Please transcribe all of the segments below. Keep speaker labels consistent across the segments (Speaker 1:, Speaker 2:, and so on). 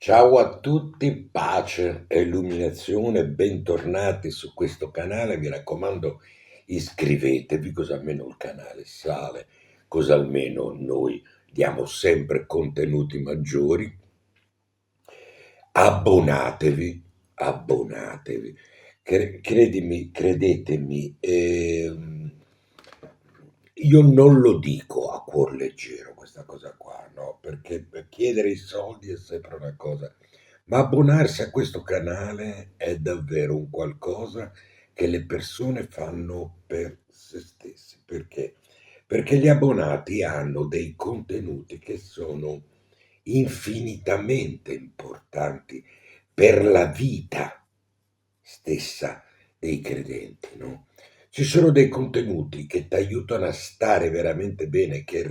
Speaker 1: Ciao a tutti, pace e illuminazione, bentornati su questo canale. Mi raccomando, iscrivetevi, così almeno il canale sale, così almeno noi diamo sempre contenuti maggiori. Abbonatevi, abbonatevi. Credetemi, io non lo dico a cuor leggero questa cosa qua, no? Perché chiedere i soldi è sempre una cosa, ma abbonarsi a questo canale è davvero un qualcosa che le persone fanno per se stessi. Perché? Perché gli abbonati hanno dei contenuti che sono infinitamente importanti per la vita stessa dei credenti, no? Ci sono dei contenuti che ti aiutano a stare veramente bene, che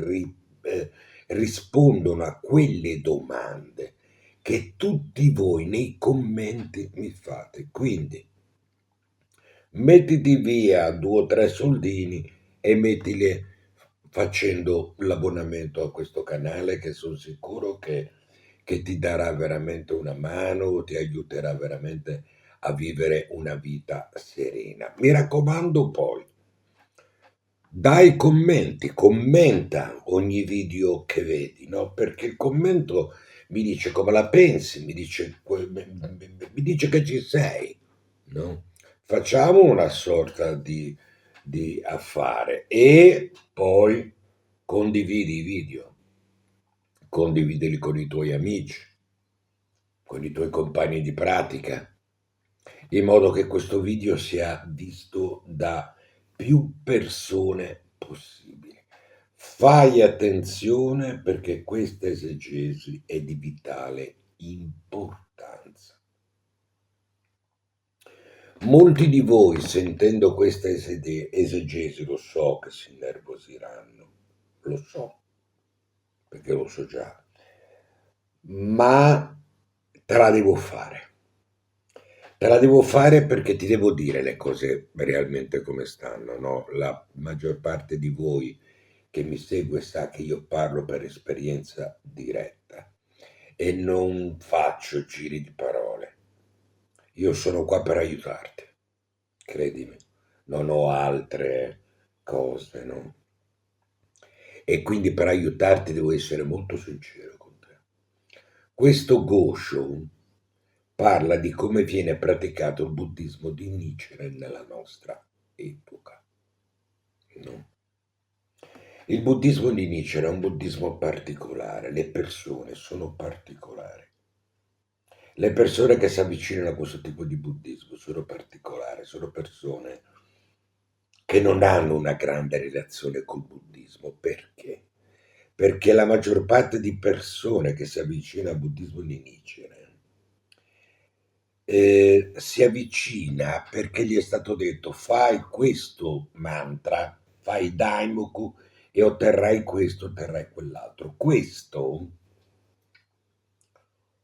Speaker 1: rispondono a quelle domande che tutti voi nei commenti mi fate. Quindi mettiti via due o tre soldini e mettili facendo l'abbonamento a questo canale, che sono sicuro che ti darà veramente una mano, ti aiuterà veramente a vivere una vita serena. Mi raccomando poi, dai commenti, commenta ogni video che vedi, no? Perché il commento mi dice come la pensi, mi dice che ci sei, no? Facciamo una sorta di affare e poi condividi i video, condividili con i tuoi amici, con i tuoi compagni di pratica, in modo che questo video sia visto da più persone possibili. Fai attenzione perché questa esegesi è di vitale importanza. Molti di voi, sentendo questa esegesi, lo so che si innervosiranno, lo so, perché lo so già, ma te la devo fare. Te la devo fare perché ti devo dire le cose realmente come stanno, no? La maggior parte di voi che mi segue sa che io parlo per esperienza diretta e non faccio giri di parole. Io sono qua per aiutarti, credimi, non ho altre cose, no? E quindi per aiutarti devo essere molto sincero con te. Questo Gosho parla di come viene praticato il buddismo di Nichiren nella nostra epoca, no? Il buddismo di Nichiren è un buddismo particolare, le persone sono particolari. Le persone che si avvicinano a questo tipo di buddismo sono particolari, sono persone che non hanno una grande relazione col buddismo. Perché? Perché la maggior parte di persone che si avvicina al buddismo di Nichiren si avvicina perché gli è stato detto fai questo mantra, fai Daimoku e otterrai questo, otterrai quell'altro. Questo,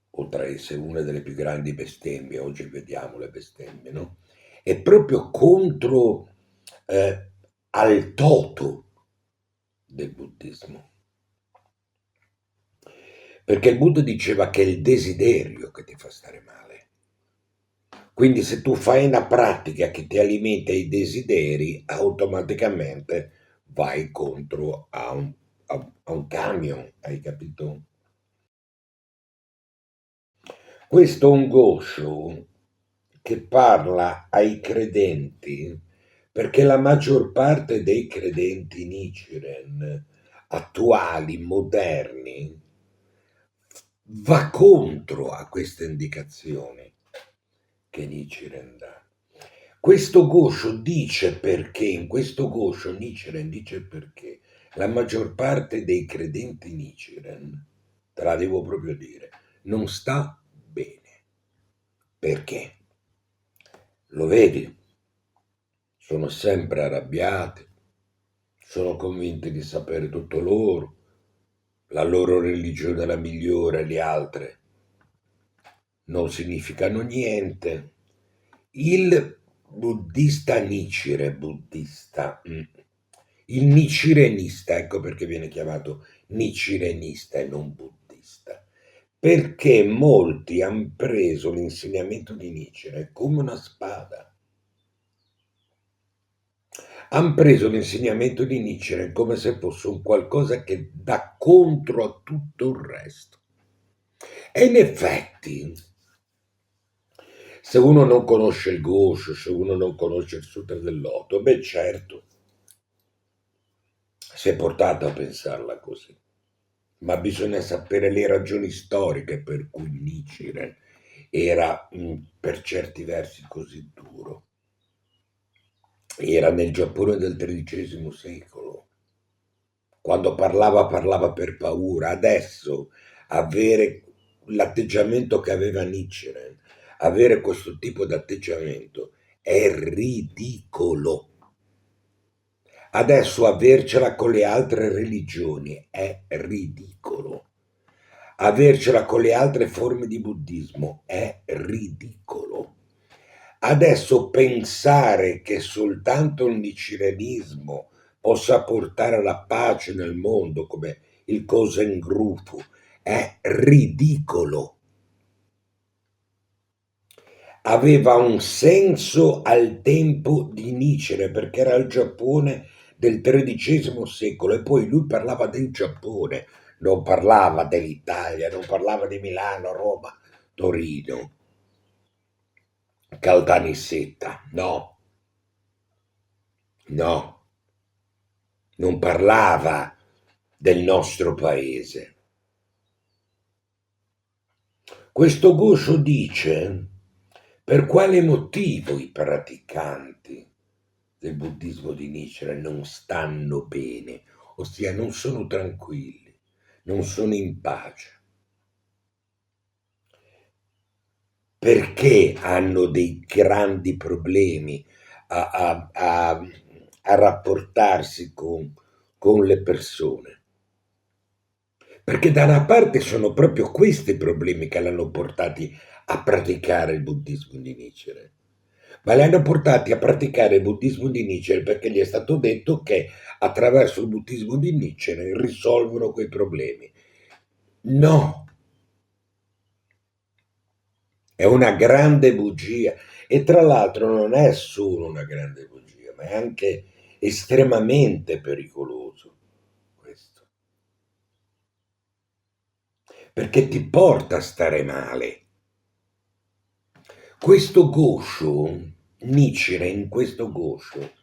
Speaker 1: oltre a essere una delle più grandi bestemmie, oggi vediamo le bestemmie, no? È proprio contro eh, al toto del buddismo. Perché il Buddha diceva che è il desiderio che ti fa stare male. Quindi se tu fai una pratica che ti alimenta i desideri, automaticamente vai contro a un camion, hai capito? Questo è un Gosho che parla ai credenti perché la maggior parte dei credenti Nichiren attuali, moderni, va contro a queste indicazioni che Nichiren dà. Questo Gosho dice perché, in questo Gosho Nichiren dice perché la maggior parte dei credenti Nichiren, te la devo proprio dire, non sta bene. Perché? Lo vedi? Sono sempre arrabbiati, sono convinti di sapere tutto loro, la loro religione è la migliore, le altre non significano niente. Il buddista Nichiren, il nichirenista, ecco perché viene chiamato nichirenista e non buddista, perché molti han preso l'insegnamento di Nietzsche come una spada. Han preso l'insegnamento di Nietzsche come se fosse un qualcosa che dà contro a tutto il resto. E in effetti, se uno non conosce il Gauche, se uno non conosce il Sutra del Loto, beh certo, si è portato a pensarla così. Ma bisogna sapere le ragioni storiche per cui Nietzsche era per certi versi così duro. Era nel Giappone del XIII secolo. Quando parlava per paura. Adesso avere l'atteggiamento che aveva Nietzsche, avere questo tipo di atteggiamento è ridicolo. Adesso avercela con le altre religioni è ridicolo. Avercela con le altre forme di buddismo è ridicolo. Adesso pensare che soltanto il nichirenismo possa portare alla pace nel mondo come il Kosengrufu è ridicolo. Aveva un senso al tempo di Nietzsche perché era il Giappone del XIII secolo e poi lui parlava del Giappone, non parlava dell'Italia, non parlava di Milano, Roma, Torino, Caltanissetta, no, no, non parlava del nostro paese. Questo Gosho dice per quale motivo i praticanti del buddismo di Nietzsche non stanno bene, ossia non sono tranquilli, non sono in pace. Perché hanno dei grandi problemi a rapportarsi con le persone? Perché da una parte sono proprio questi i problemi che l'hanno portati a praticare il buddismo di Nietzsche, ma li hanno portati a praticare il buddismo di Nietzsche perché gli è stato detto che attraverso il buddismo di Nietzsche risolvono quei problemi. No, è una grande bugia e tra l'altro non è solo una grande bugia, ma è anche estremamente pericoloso questo, perché ti porta a stare male. Questo Gosho, Nietzsche in questo Gosho,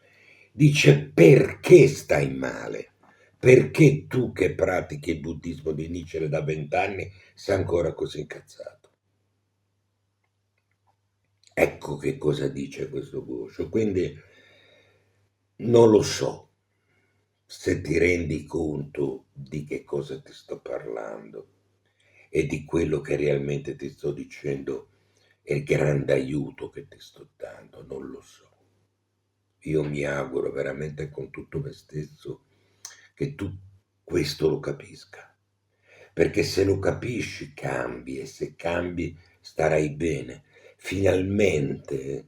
Speaker 1: dice perché stai male? Perché tu che pratichi il buddismo di Nietzsche da 20 anni sei ancora così incazzato? Ecco che cosa dice questo Gosho. Quindi non lo so se ti rendi conto di che cosa ti sto parlando e di quello che realmente ti sto dicendo e il grande aiuto che ti sto dando, non lo so. Io mi auguro veramente con tutto me stesso che tu questo lo capisca, perché se lo capisci cambi e se cambi starai bene. Finalmente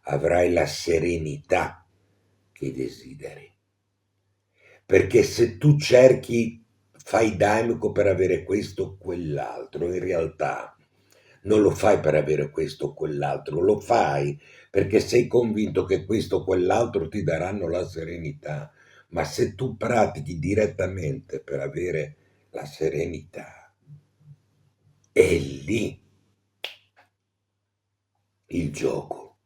Speaker 1: avrai la serenità che desideri. Perché se tu cerchi, fai daimyo per avere questo o quell'altro, in realtà non lo fai per avere questo o quell'altro, lo fai perché sei convinto che questo o quell'altro ti daranno la serenità. Ma se tu pratichi direttamente per avere la serenità, è lì il gioco.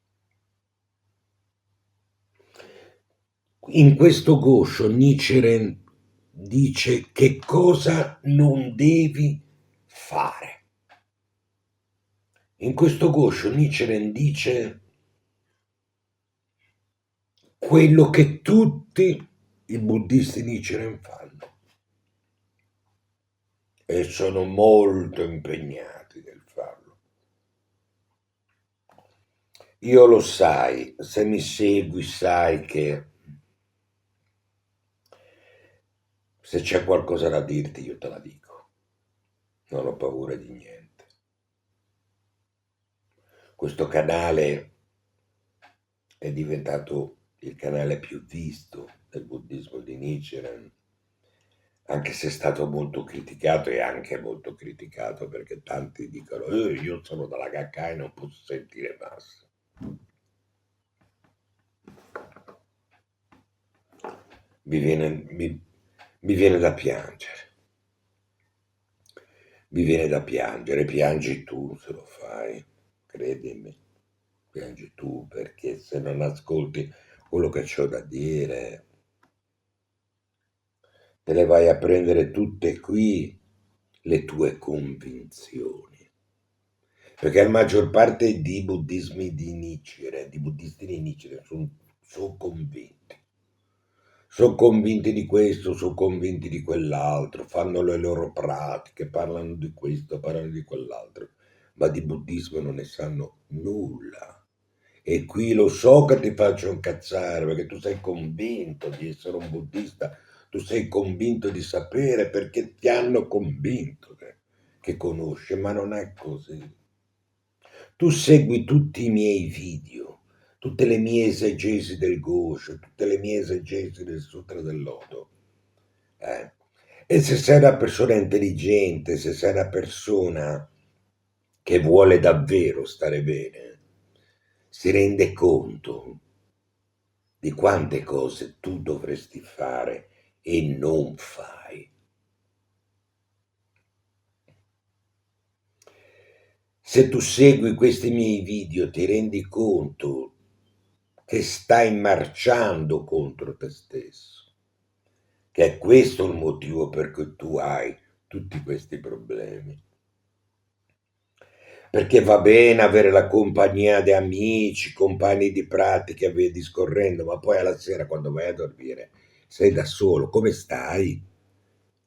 Speaker 1: In questo Gosho Nichiren dice che cosa non devi fare. In questo Gosho Nichiren dice quello che tutti i buddisti Nichiren fanno e sono molto impegnati nel farlo. Io lo sai, se mi segui sai che se c'è qualcosa da dirti io te la dico, non ho paura di niente. Questo canale è diventato il canale più visto del buddismo di Nichiren anche se è stato molto criticato e anche molto criticato perché tanti dicono io sono dalla cacca e non posso sentire Massa. Mi viene, mi viene da piangere, mi viene da piangere, piangi tu se lo fai, credimi, piangi tu perché se non ascolti quello che c'ho da dire, te le vai a prendere tutte qui le tue convinzioni. Perché la maggior parte di buddismi di Nichiren, di buddisti di Nichiren, sono convinti. Sono convinti di questo, sono convinti di quell'altro, fanno le loro pratiche, parlano di questo, parlano di quell'altro, ma di buddismo non ne sanno nulla. E qui lo so che ti faccio incazzare perché tu sei convinto di essere un buddista, tu sei convinto di sapere perché ti hanno convinto che conosci, ma non è così. Tu segui tutti i miei video, tutte le mie esegesi del Gosho, tutte le mie esegesi del Sutra del Loto. eh. E se sei una persona intelligente, se sei una persona che vuole davvero stare bene, si rende conto di quante cose tu dovresti fare e non fai. Se tu segui questi miei video ti rendi conto che stai marciando contro te stesso, che è questo il motivo per cui tu hai tutti questi problemi. Perché va bene avere la compagnia di amici, compagni di pratica e via discorrendo, ma poi alla sera quando vai a dormire sei da solo, come stai?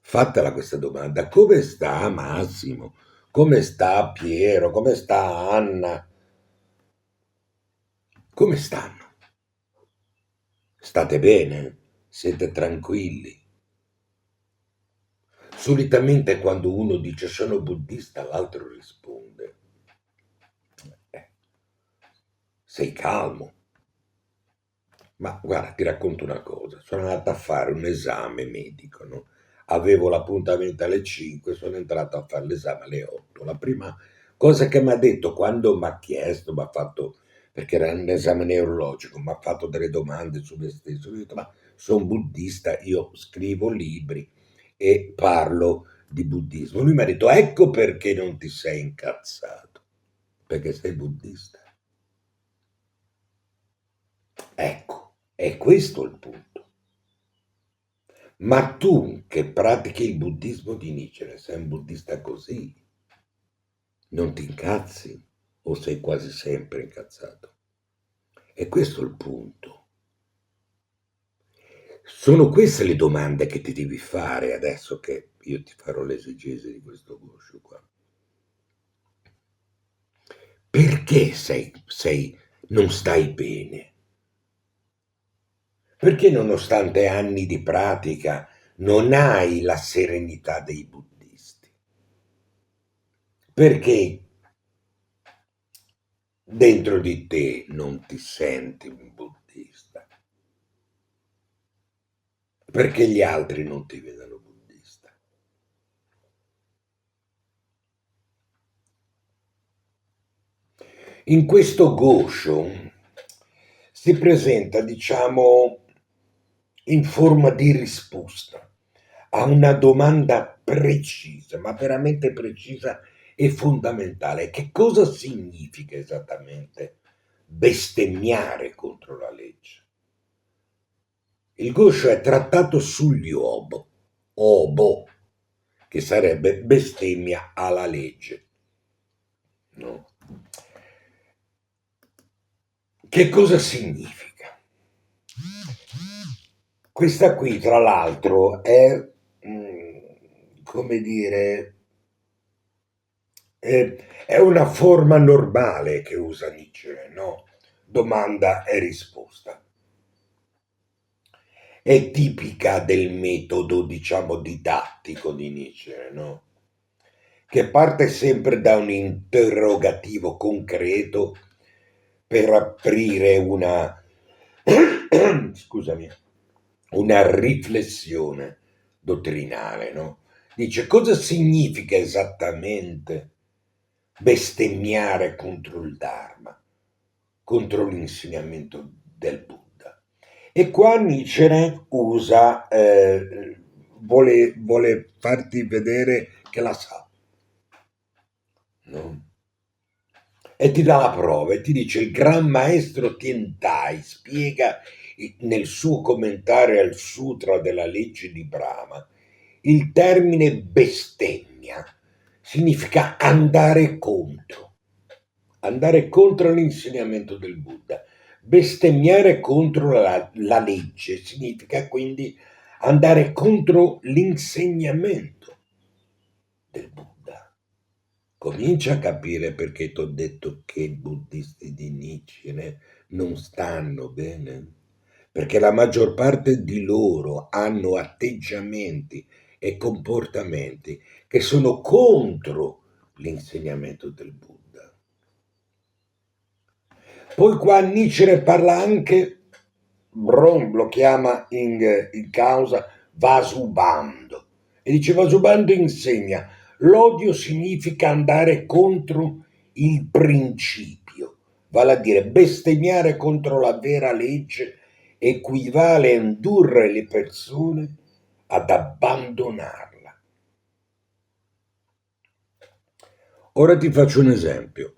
Speaker 1: Fatela questa domanda, come sta Massimo? Come sta Piero? Come sta Anna? Come stanno? State bene? Siete tranquilli? Solitamente quando uno dice sono buddista, l'altro risponde, "Eh, sei calmo." Ma guarda, ti racconto una cosa, sono andato a fare un esame medico, no? Avevo l'appuntamento alle 5, sono entrato a fare l'esame alle 8. La prima cosa che mi ha detto quando mi ha chiesto, mi ha fatto, perché era un esame neurologico, mi ha fatto delle domande su me stesso, ho detto, ma sono buddista, io scrivo libri e parlo di buddismo. Lui mi ha detto, ecco perché non ti sei incazzato, perché sei buddista. Ecco, è questo il punto. Ma tu che pratichi il buddismo di Nichiren, sei un buddista così, non ti incazzi o sei quasi sempre incazzato? E questo è il punto. Sono queste le domande che ti devi fare adesso che io ti farò l'esegesi di questo Gosho qua. Perché non stai bene? Perché nonostante anni di pratica non hai la serenità dei buddisti? Perché dentro di te non ti senti un buddista? Perché gli altri non ti vedono buddista? In questo Gosho si presenta, diciamo, in forma di risposta a una domanda precisa, ma veramente precisa e fondamentale. Che cosa significa esattamente bestemmiare contro la legge? Il Gosho è trattato sugli obo, che sarebbe bestemmia alla legge. No? Che cosa significa? Questa qui, tra l'altro, come dire, è una forma normale che usa Nietzsche, no? Domanda e risposta. È tipica del metodo, diciamo, didattico di Nietzsche, no? Che parte sempre da un interrogativo concreto per aprire scusami, una riflessione dottrinale, no? Dice cosa significa esattamente bestemmiare contro il Dharma, contro l'insegnamento del Buddha. E qua Nietzsche usa, vuole farti vedere che la sa, no? E ti dà la prova e ti dice il gran maestro Tiantai spiega nel suo commentario al Sutra della legge di Brahma il termine bestemmia significa andare contro l'insegnamento del Buddha. Bestemmiare contro la legge significa quindi andare contro l'insegnamento del Buddha. Comincia a capire perché ti ho detto che i buddisti di Nietzsche non stanno bene? Perché la maggior parte di loro hanno atteggiamenti e comportamenti che sono contro l'insegnamento del Buddha. Poi qua Nietzsche parla anche, Bron lo chiama in causa Vasubando, e dice Vasubando insegna l'odio significa andare contro il principio, vale a dire bestemmiare contro la vera legge equivale a indurre le persone ad abbandonarla. Ora ti faccio un esempio.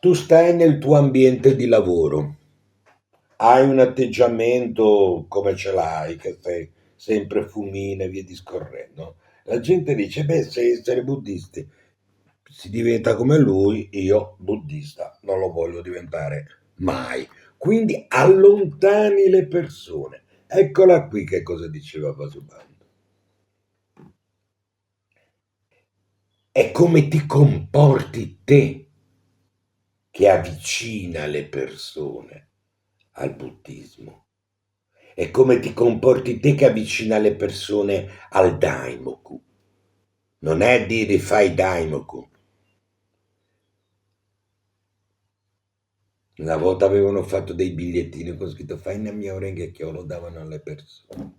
Speaker 1: Tu stai nel tuo ambiente di lavoro, hai un atteggiamento come ce l'hai, che sei sempre fumina e via discorrendo. La gente dice, beh, se essere buddisti si diventa come lui, io buddista non lo voglio diventare mai. Quindi allontani le persone. Eccola qui che cosa diceva Vasubandhu. È come ti comporti te che avvicina le persone al buddismo. È come ti comporti te che avvicina le persone al Daimoku. Non è dire fai Daimoku. Una volta avevano fatto dei bigliettini con scritto fai una mia orecchia che lo davano alle persone.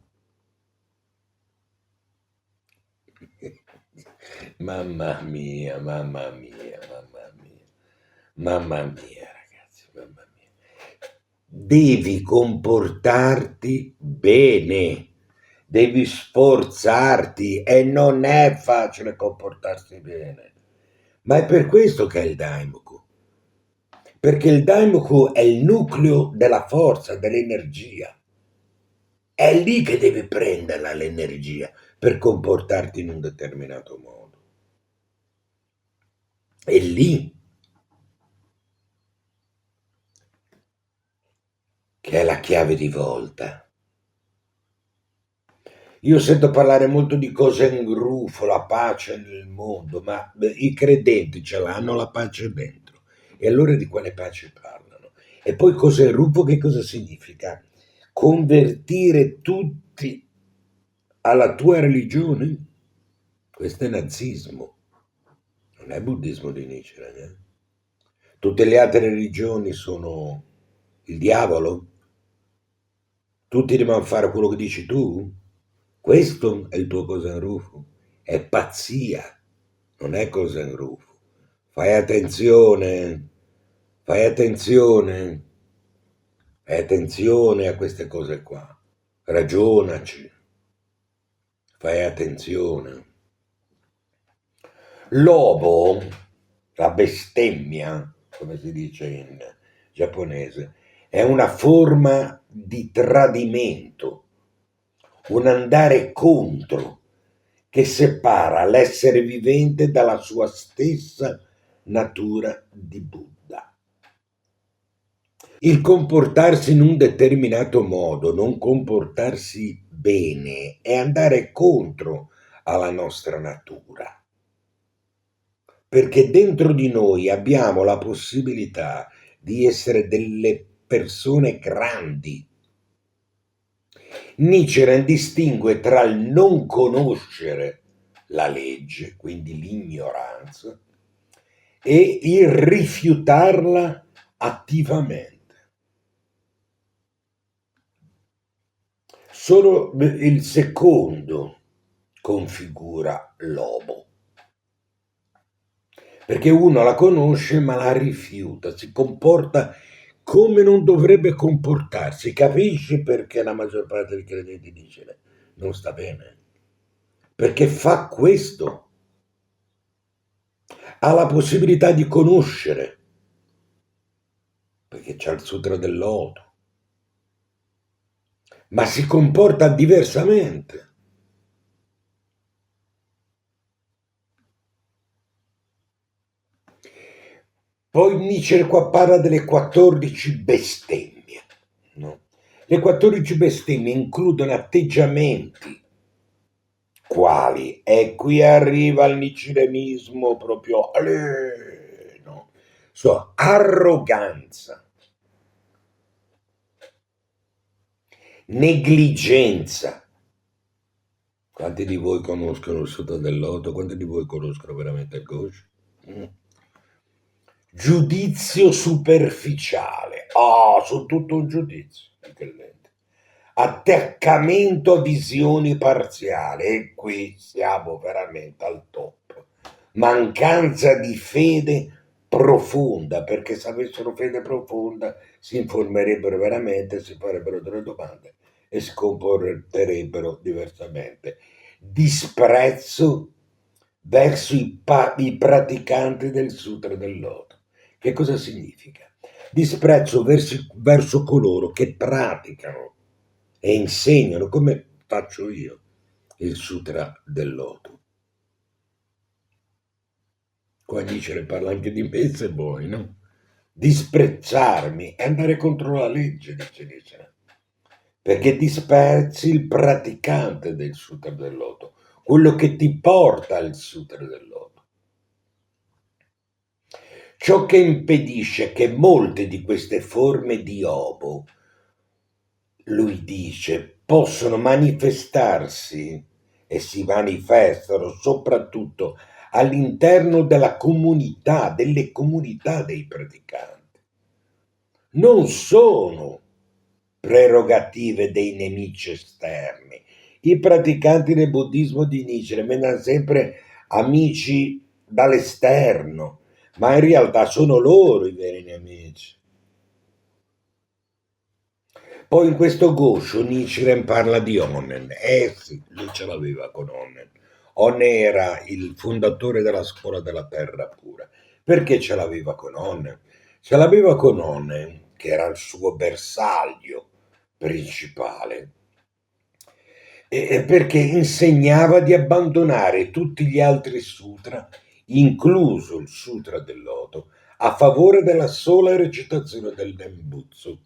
Speaker 1: Mamma mia, mamma mia, mamma mia. Mamma mia, ragazzi, mamma mia. Devi comportarti bene, devi sforzarti e non è facile comportarsi bene. Ma è per questo che è il Daimoku. Perché il Daimoku è il nucleo della forza, dell'energia. È lì che devi prenderla l'energia per comportarti in un determinato modo. È lì che è la chiave di volta. Io sento parlare molto di Kosen Rufo, la pace nel mondo, ma i credenti ce l'hanno la pace dentro. E allora di quale pace parlano? E poi Kosen Rufo che cosa significa? Convertire tutti alla tua religione? Questo è nazismo, non è buddismo di Nietzsche. Tutte le altre religioni sono il diavolo? Tutti devono fare quello che dici tu? Questo è il tuo Kosen Rufo? È pazzia, non è Kosen Rufo. Fai attenzione, fai attenzione, fai attenzione a queste cose qua. Ragionaci, fai attenzione. Lobo, la bestemmia, come si dice in giapponese, è una forma di tradimento, un andare contro che separa l'essere vivente dalla sua stessa natura di Buddha. Il comportarsi in un determinato modo, non comportarsi bene, è andare contro alla nostra natura. Perché dentro di noi abbiamo la possibilità di essere delle persone grandi. Nietzsche distingue tra il non conoscere la legge, quindi l'ignoranza, e il rifiutarla attivamente. Solo il secondo configura l'obo, perché uno la conosce ma la rifiuta, si comporta come non dovrebbe comportarsi. Capisci perché la maggior parte dei credenti dice non sta bene? Perché fa questo, ha la possibilità di conoscere, perché c'è il Sutra del Loto, ma si comporta diversamente. Poi Nietzsche qua parla delle 14 bestemmie. No? Le 14 bestemmie includono atteggiamenti quali? E qui arriva il niccilenismo proprio, no? Arroganza, negligenza. Quanti di voi conoscono il Sutra del Loto? Quanti di voi conoscono veramente il Ghosh? Mm. Giudizio superficiale. Su tutto un giudizio. Attaccamento a visioni parziali. E qui siamo veramente al top. Mancanza di fede profonda, perché se avessero fede profonda si informerebbero veramente, si farebbero delle domande e si comporterebbero diversamente. Disprezzo verso i praticanti del Sutra del Loto. Che cosa significa? Disprezzo verso coloro che praticano e insegnano, come faccio io, il Sutra del Loto. Qua Nietzsche ne parla anche di me se vuoi, no? Disprezzarmi e andare contro la legge, dice Nietzsche, perché disprezzi il praticante del Sutra del Loto, quello che ti porta al Sutra del Loto. Ciò che impedisce che molte di queste forme di obo, lui dice, possono manifestarsi e si manifestano soprattutto all'interno della comunità, delle comunità dei praticanti. Non sono prerogative dei nemici esterni. I praticanti del buddismo di Nietzsche vedono sempre amici dall'esterno, ma in realtà sono loro i veri nemici. Poi in questo Gosho Nichiren parla di Onnen. Sì, lui ce l'aveva con Onnen. Onnen era il fondatore della scuola della terra pura. Perché ce l'aveva con Onnen? Ce l'aveva con Onnen, che era il suo bersaglio principale, perché insegnava di abbandonare tutti gli altri sutra, incluso il Sutra del Loto, a favore della sola recitazione del Nembutsu,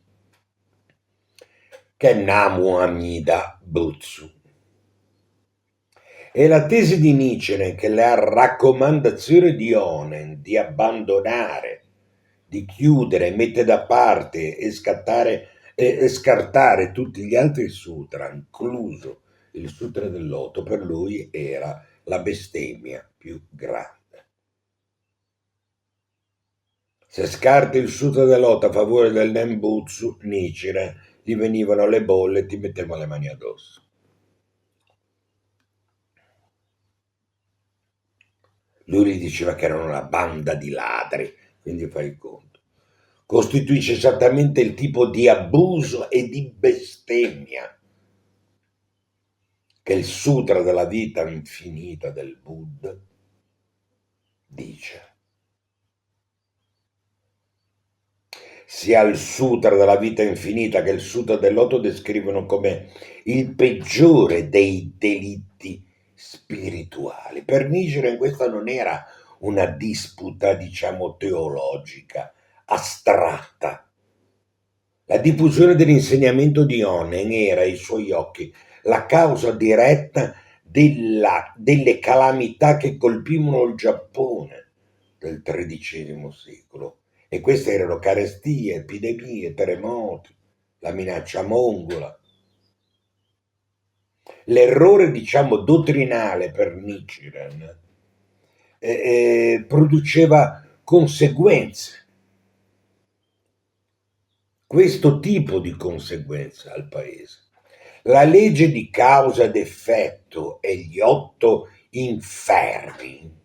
Speaker 1: che è Namu Amida Butsu. E la tesi di Nietzsche, che la raccomandazione di Onen di abbandonare, di chiudere, mettere da parte e scartare tutti gli altri sutra, incluso il Sutra del Loto, per lui era la bestemmia più grande. Se scarti il Sutra del Loto a favore del Nembutsu, Nichiren, gli venivano le bolle e ti metteva le mani addosso. Lui gli diceva che erano una banda di ladri, quindi fai il conto. Costituisce esattamente il tipo di abuso e di bestemmia che il Sutra della vita infinita del Buddha dice. Sia il Sutra della vita infinita che il Sutra del Loto descrivono come il peggiore dei delitti spirituali. Per Nichiren questa non era una disputa, diciamo, teologica, astratta. La diffusione dell'insegnamento di Onen era, ai suoi occhi, la causa diretta delle calamità che colpivano il Giappone del XIII secolo. E queste erano carestie, epidemie, terremoti, la minaccia mongola. L'errore, diciamo, dottrinale per Nichiren produceva conseguenze. Questo tipo di conseguenze al paese. La legge di causa ed effetto e gli 8 inferni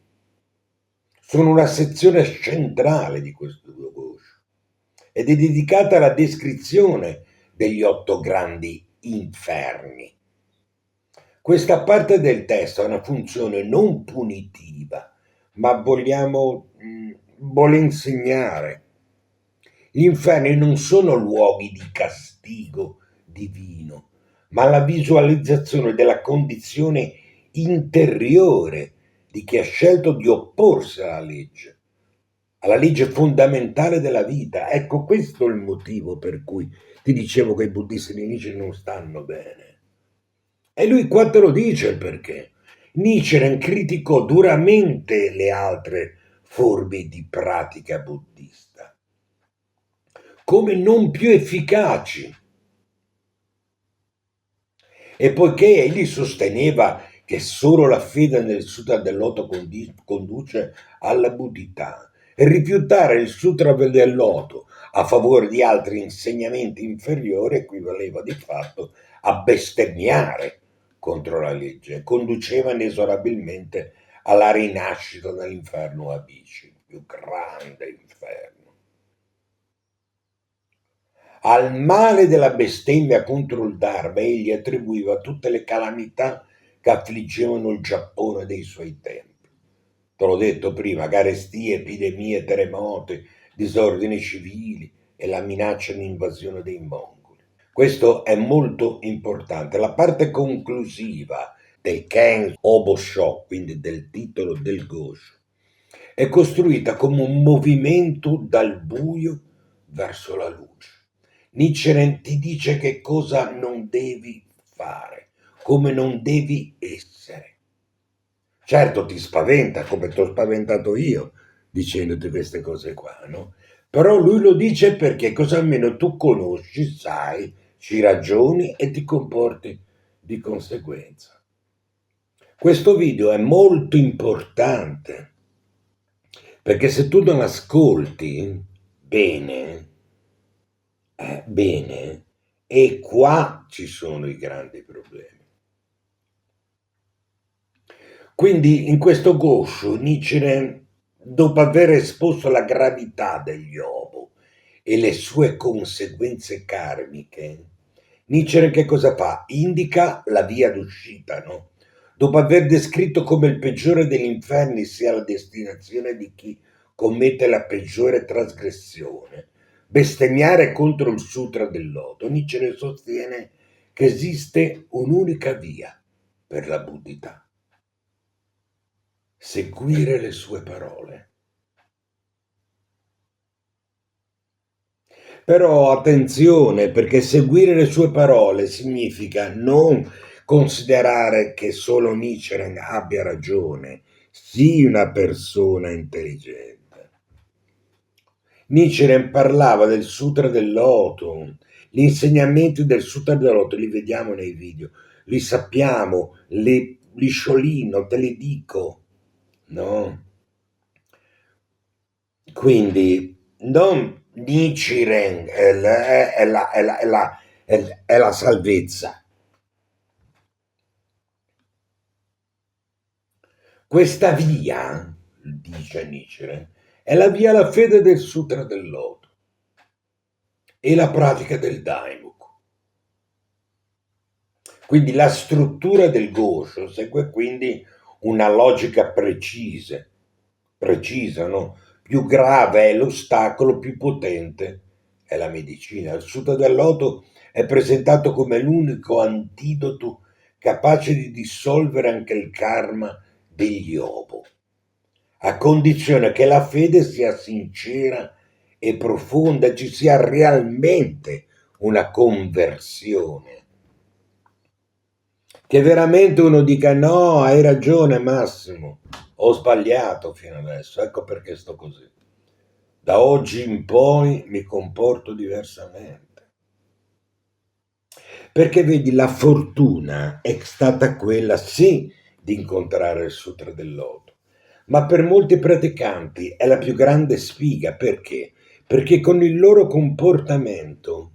Speaker 1: sono una sezione centrale di questo Gosho ed è dedicata alla descrizione degli 8 grandi inferni. Questa parte del testo ha una funzione non punitiva, ma vuole insegnare. Gli inferni non sono luoghi di castigo divino, ma la visualizzazione della condizione interiore di chi ha scelto di opporsi alla legge fondamentale della vita. Ecco, questo è il motivo per cui ti dicevo che i buddisti di Nietzsche non stanno bene. E lui qua te lo dice il perché. Nichiren criticò duramente le altre forme di pratica buddista come non più efficaci. E poiché egli sosteneva che solo la fede nel Sutra del Loto conduce alla buddhità, e rifiutare il Sutra del Loto a favore di altri insegnamenti inferiori equivaleva di fatto a bestemmiare contro la legge, conduceva inesorabilmente alla rinascita dall'inferno Abici, il più grande inferno. Al male della bestemmia contro il Dharma egli attribuiva tutte le calamità che affliggevano il Giappone dei suoi tempi. Te l'ho detto prima, carestie, epidemie, terremoti, disordini civili e la minaccia di invasione dei mongoli. Questo è molto importante. La parte conclusiva del Ken Obosho, quindi del titolo del Gosho, è costruita come un movimento dal buio verso la luce. Nichiren ti dice che cosa non devi fare, come non devi essere. Certo ti spaventa, come ti ho spaventato io, dicendoti queste cose qua, no? Però lui lo dice perché così almeno tu conosci, sai, ci ragioni e ti comporti di conseguenza. Questo video è molto importante perché se tu non ascolti bene, e qua ci sono i grandi problemi. Quindi in questo Gosho Nichiren, dopo aver esposto la gravità degli Obo e le sue conseguenze karmiche, Nichiren che cosa fa? Indica la via d'uscita, no? Dopo aver descritto come il peggiore degli inferni sia la destinazione di chi commette la peggiore trasgressione, bestemmiare contro il Sutra del Loto, Nichiren sostiene che esiste un'unica via per la buddhità: seguire le sue parole. Però attenzione, perché seguire le sue parole significa non considerare che solo Nichiren abbia ragione, sii una persona intelligente. Nichiren parlava del Sutra del Loto, gli insegnamenti del Sutra del Loto li vediamo nei video, li sappiamo, li sciolino, te li dico, no? Quindi non Nichiren è la salvezza. Questa via, dice Nichiren, è la via alla fede del Sutra del Loto e la pratica del Daimoku. Quindi la struttura del Gosho segue quindi una logica precisa, no? Più grave è l'ostacolo, più potente è la medicina. Il Sutra del Loto è presentato come l'unico antidoto capace di dissolvere anche il karma degli Obo, a condizione che la fede sia sincera e profonda, ci sia realmente una conversione. Che veramente uno dica no, hai ragione Massimo, ho sbagliato fino adesso, ecco perché sto così. Da oggi in poi mi comporto diversamente. Perché vedi, la fortuna è stata quella, sì, di incontrare il Sutra del Loto, ma per molti praticanti è la più grande sfiga. Perché? Perché con il loro comportamento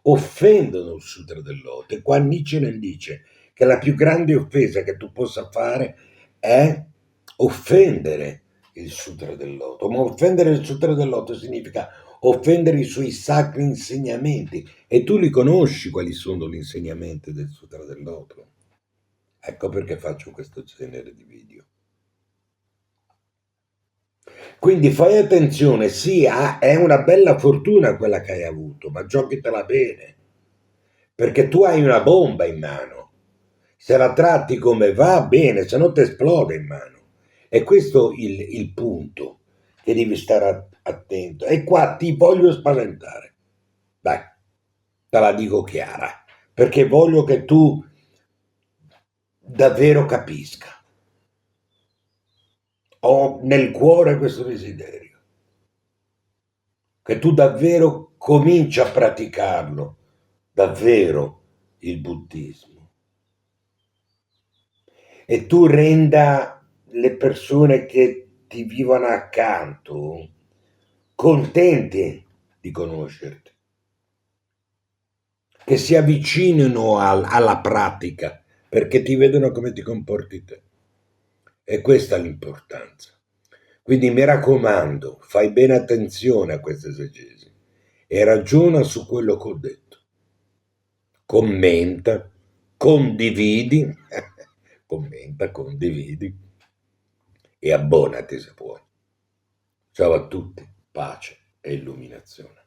Speaker 1: offendono il Sutra del Loto. E qua Nietzsche ne dice che la più grande offesa che tu possa fare è offendere il Sutra del Loto. Ma offendere il Sutra del Loto significa offendere i suoi sacri insegnamenti. E tu li conosci quali sono gli insegnamenti del Sutra del Loto? Ecco perché faccio questo genere di video. Quindi fai attenzione, sì, è una bella fortuna quella che hai avuto, ma giochitela bene, perché tu hai una bomba in mano. Se la tratti come va bene, se no ti esplode in mano. E questo è il punto che devi stare attento. E qua ti voglio spaventare. Dai, te la dico chiara, perché voglio che tu davvero capisca. Ho nel cuore questo desiderio, che tu davvero cominci a praticarlo, davvero il buddismo, e tu renda le persone che ti vivono accanto contente di conoscerti, che si avvicinino alla pratica, perché ti vedono come ti comporti te. E questa è l'importanza. Quindi mi raccomando, fai bene attenzione a queste esegesi e ragiona su quello che ho detto. Commenta, condividi, commenta, condividi e abbonati se puoi. Ciao a tutti, pace e illuminazione.